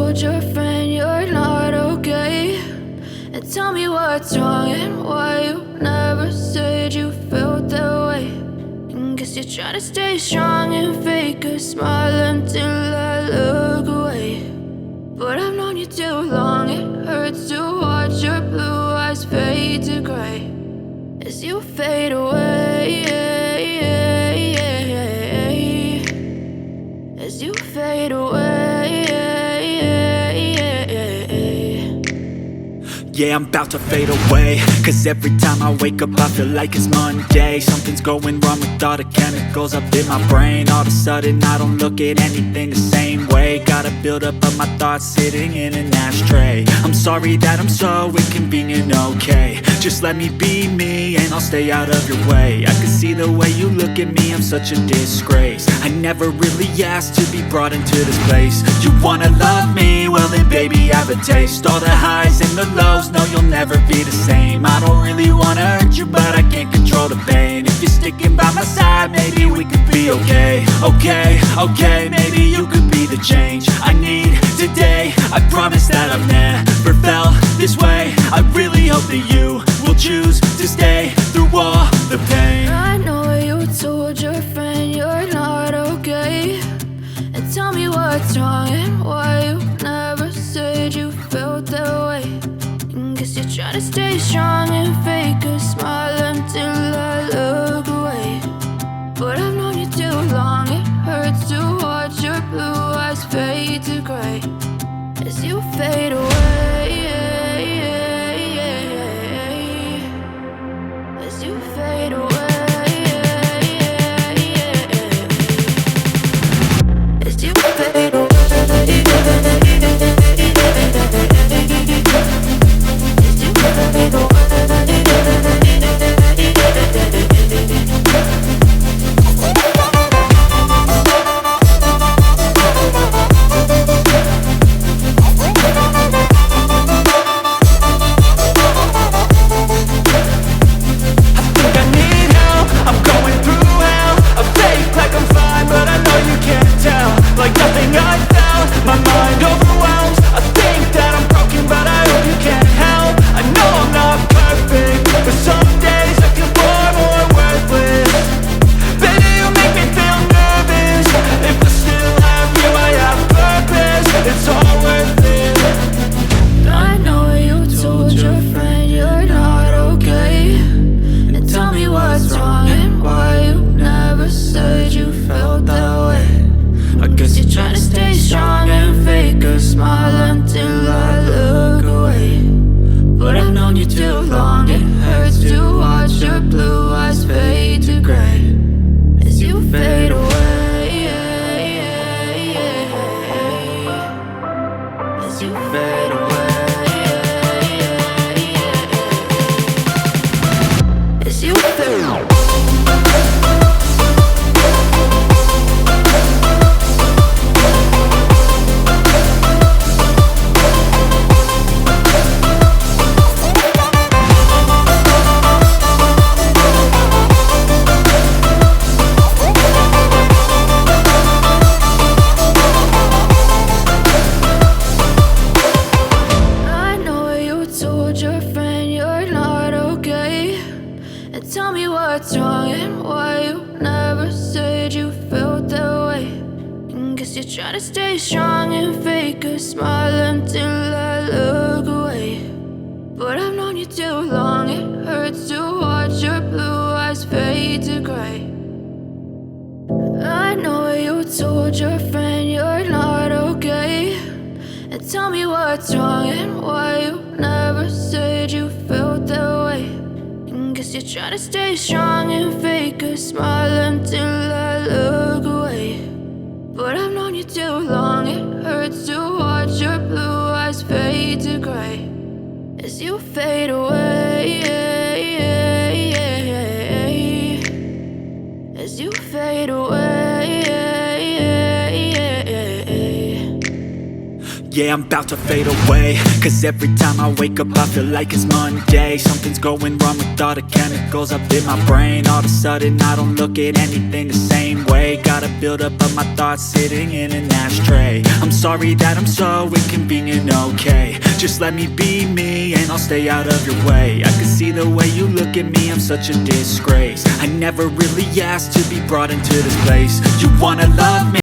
told your friend you're not okay? And tell me what's wrong and why you never said you felt that way. And guess you're trying to stay strong and fake a smile until I look away. But I've known you too long, it hurts to watch your blue eyes fade to gray as you fade away, as you fade away. Yeah, I'm about to fade away, cause every time I wake up I feel like it's Monday. Something's going wrong with all the chemicals up in my brain. All of a sudden I don't look at anything the same way. Got a build up of my thoughts sitting in an ashtray. I'm sorry that I'm so inconvenient, okay? Just let me be me and I'll stay out of your way. I can see the way you look at me, I'm such a disgrace. I never really asked to be brought into this place. You wanna love me? Well then baby, have a taste. All the highs and the lows, no, you'll never be the same. I don't really wanna hurt you, but I can't control the pain. If you're sticking by my side, maybe we could be okay. Okay, maybe you could be the change I need today. I promise that I've never felt this way. I really hope that you will choose to stay through all the pain. I know you told your friend you're not okay. And tell me what's wrong and why you never said you felt that way. Guess you're trying to stay strong and fake a smile until I look away. But I've known you too long, it hurts to watch your blue eyes fade to gray as you fade away, as you fade away, as you fade away. Tell me what's wrong and why you never said you felt that way. And guess you're trying to stay strong and fake a smile until I look away. But I've known you too long, it hurts to watch your blue eyes fade to gray. I know you told your friend you're not okay. And tell me what's wrong and why you never said you felt that way. Guess you're trying to stay strong and fake a smile until I look away. But I've known you too long, it hurts to watch your blue eyes fade to gray as you fade away, as you fade away. Yeah, I'm about to fade away, cause every time I wake up I feel like it's Monday. Something's going wrong with all the chemicals up in my brain. All of a sudden I don't look at anything the same way. Got a build up of my thoughts sitting in an ashtray. I'm sorry sorry that I'm so inconvenient, okay? Just let me be me and I'll stay out of your way. I can see the way you look at me, I'm such a disgrace. I never really asked to be brought into this place. You wanna love me?